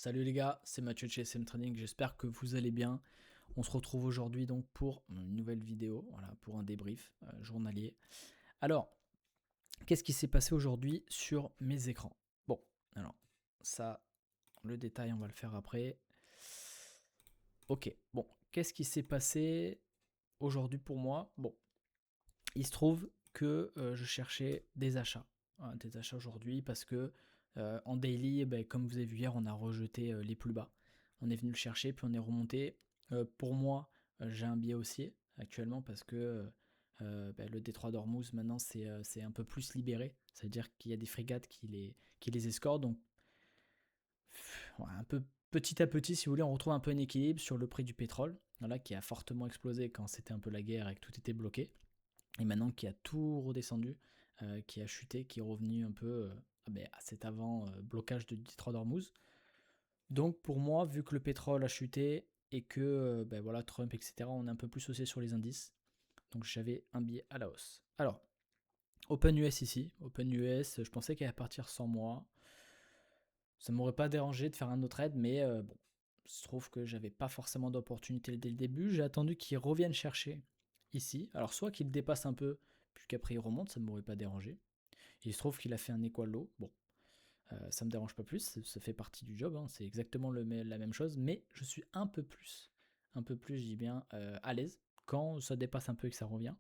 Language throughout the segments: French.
Salut les gars, c'est Mathieu de chez SM Trading, j'espère que vous allez bien. On se retrouve aujourd'hui donc pour une nouvelle vidéo, voilà, pour un débrief journalier. Alors, qu'est-ce qui s'est passé aujourd'hui sur mes écrans? Bon, alors, ça, le détail, on va le faire après. Ok, bon, qu'est-ce qui s'est passé aujourd'hui pour moi? Bon, il se trouve que je cherchais des achats. Hein, des achats aujourd'hui parce que en daily, comme vous avez vu hier, on a rejeté les plus bas. On est venu le chercher, puis on est remonté. Pour moi, j'ai un biais haussier actuellement parce que le détroit d'Ormuz maintenant c'est un peu plus libéré. C'est-à-dire qu'il y a des frégates qui les escortent. Donc un peu petit à petit, si vous voulez, on retrouve un peu un équilibre sur le prix du pétrole, voilà, qui a fortement explosé quand c'était un peu la guerre et que tout était bloqué. Et maintenant qui a tout redescendu, qui a chuté, qui est revenu un peu à cet avant blocage de Détroit d'Ormuz. Donc pour moi, vu que le pétrole a chuté et que voilà, Trump, etc., on est un peu plus haussé sur les indices. Donc j'avais un billet à la hausse. Alors, Open US ici. Open US, je pensais qu'elle allait partir sans moi. Ça ne m'aurait pas dérangé de faire un autre trade, mais bon, il se trouve que j'avais pas forcément d'opportunité dès le début. J'ai attendu qu'il revienne chercher ici. Alors soit qu'il dépasse un peu, puis qu'après il remonte, ça ne m'aurait pas dérangé. Il se trouve qu'il a fait un equal low. Bon, ça me dérange pas plus, ça fait partie du job, hein, c'est exactement la même chose, mais je suis un peu plus, je dis bien, à l'aise quand ça dépasse un peu et que ça revient.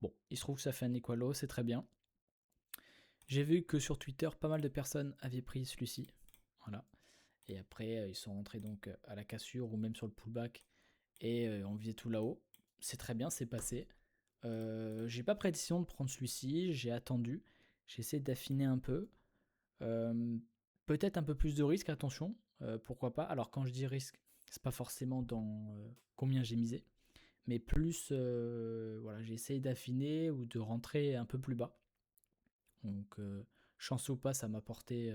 Bon, il se trouve que ça fait un equal low, c'est très bien. J'ai vu que sur Twitter, pas mal de personnes avaient pris celui-ci. Voilà. Et après, ils sont rentrés donc à la cassure ou même sur le pullback et on visait tout là-haut. C'est très bien, c'est passé. J'ai pas pris la décision de prendre celui-ci, j'ai attendu, j'ai essayé d'affiner un peu. Euh, Peut-être un peu plus de risque, attention, pourquoi pas. Alors quand je dis risque, c'est pas forcément dans combien j'ai misé, mais plus, voilà, j'ai essayé d'affiner ou de rentrer un peu plus bas. Donc chance ou pas, ça m'a porté,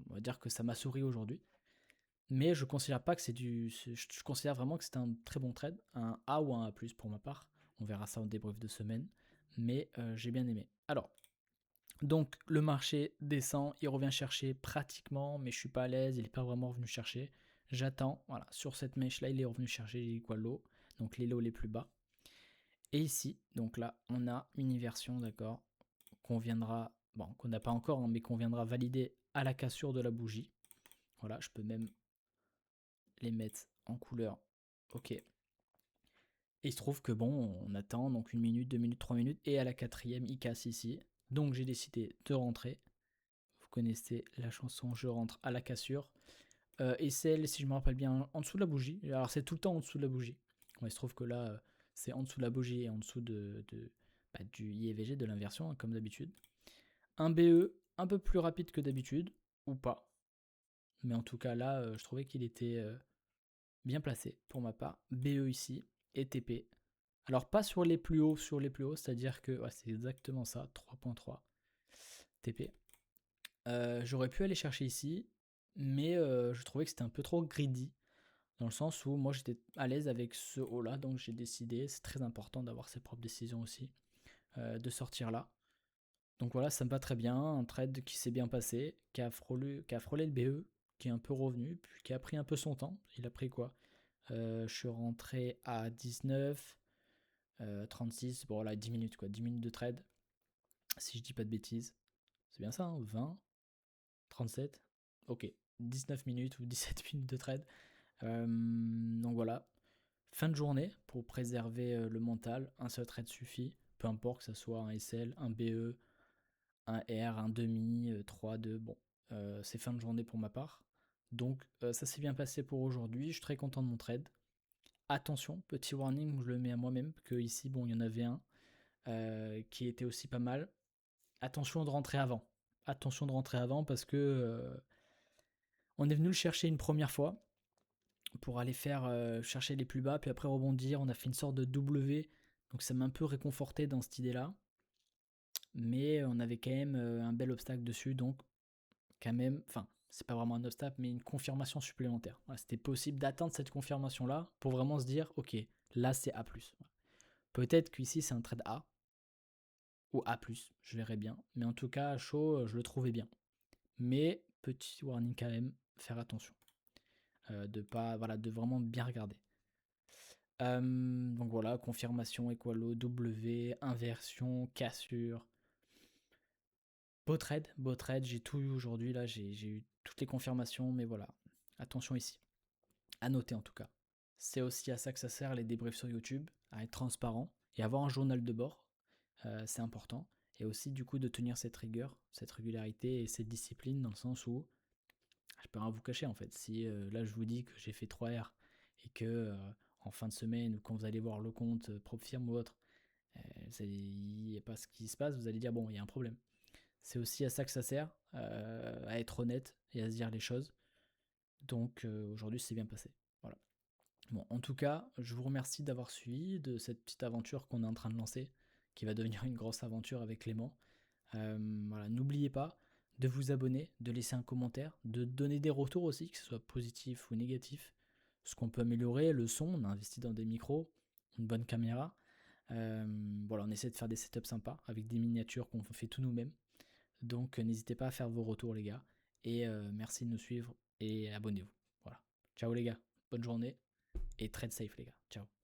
on va dire que ça m'a souri aujourd'hui. Mais je considère pas que je considère vraiment que c'est un très bon trade, un A ou un A+, pour ma part. On verra ça en débrief de semaine. Mais j'ai bien aimé. Alors, donc le marché descend, il revient chercher pratiquement, mais je suis pas à l'aise, il n'est pas vraiment revenu chercher. J'attends, voilà, sur cette mèche là, il est revenu chercher les quoi low, donc les lows les plus bas. Et ici, donc là, on a une inversion, d'accord, qu'on viendra, bon, qu'on n'a pas encore, hein, mais qu'on viendra valider à la cassure de la bougie. Voilà, je peux même les mettre en couleur. Ok. Et il se trouve que bon, on attend donc 1 minute, 2 minutes, 3 minutes, et à la quatrième, il casse ici. Donc j'ai décidé de rentrer. Vous connaissez la chanson Je rentre à la cassure. Et celle, si je me rappelle bien, en dessous de la bougie. Alors c'est tout le temps en dessous de la bougie. Ouais, il se trouve que là, c'est en dessous de la bougie et en dessous du IEVG, de l'inversion, hein, comme d'habitude. Un BE un peu plus rapide que d'habitude, ou pas. Mais en tout cas là, je trouvais qu'il était bien placé pour ma part. BE ici et TP. Alors pas sur les plus hauts, c'est-à-dire que ouais, c'est exactement ça, 3.3 TP. J'aurais pu aller chercher ici, mais je trouvais que c'était un peu trop greedy, dans le sens où moi j'étais à l'aise avec ce haut là, donc j'ai décidé, c'est très important d'avoir ses propres décisions aussi, de sortir là. Donc voilà, ça me va très bien, un trade qui s'est bien passé, qui a frôlé le BE, qui est un peu revenu, puis qui a pris un peu son temps. Il a pris quoi? Je suis rentré à 19, 36, bon là 10 minutes quoi, 10 minutes de trade, si je dis pas de bêtises. C'est bien ça, hein, 20, 37, ok, 19 minutes ou 17 minutes de trade. Donc voilà, fin de journée pour préserver le mental, un seul trade suffit, peu importe que ce soit un SL, un BE, un R, un demi, 3, 2, bon, c'est fin de journée pour ma part. Donc ça s'est bien passé pour aujourd'hui, je suis très content de mon trade. Attention, petit warning, je le mets à moi-même, que ici, bon, il y en avait un qui était aussi pas mal. Attention de rentrer avant. Attention de rentrer avant parce que on est venu le chercher une première fois pour aller faire chercher les plus bas, puis après rebondir. On a fait une sorte de W, donc ça m'a un peu réconforté dans cette idée-là. Mais on avait quand même un bel obstacle dessus, donc quand même, enfin, c'est pas vraiment un obstacle, mais une confirmation supplémentaire. Voilà, c'était possible d'atteindre cette confirmation-là pour vraiment se dire, ok, là c'est A+. Peut-être qu'ici c'est un trade A, ou A+, je verrai bien. Mais en tout cas, chaud, je le trouvais bien. Mais, petit warning quand même, faire attention. De pas, voilà, de vraiment bien regarder. Donc voilà, confirmation, équalo, W, inversion, cassure. Beau trade, j'ai tout eu aujourd'hui, là, j'ai eu toutes les confirmations, mais voilà, attention ici. À noter en tout cas. C'est aussi à ça que ça sert les débriefs sur YouTube, à être transparent et avoir un journal de bord, c'est important. Et aussi du coup de tenir cette rigueur, cette régularité et cette discipline dans le sens où je peux rien vous cacher en fait. Si là je vous dis que j'ai fait 3 R et que en fin de semaine ou quand vous allez voir le compte propre firme ou autre, il n'y a pas ce qui se passe, vous allez dire bon il y a un problème. C'est aussi à ça que ça sert, à être honnête et à se dire les choses. Donc aujourd'hui c'est bien passé. Voilà. Bon, en tout cas, je vous remercie d'avoir suivi de cette petite aventure qu'on est en train de lancer, qui va devenir une grosse aventure avec Clément. Voilà, n'oubliez pas de vous abonner, de laisser un commentaire, de donner des retours aussi, que ce soit positif ou négatif. Ce qu'on peut améliorer, le son, on a investi dans des micros, une bonne caméra. Voilà, on essaie de faire des setups sympas avec des miniatures qu'on fait tout nous-mêmes. Donc n'hésitez pas à faire vos retours les gars. Et merci de nous suivre et abonnez-vous. Voilà. Ciao les gars, bonne journée et trade safe les gars. Ciao.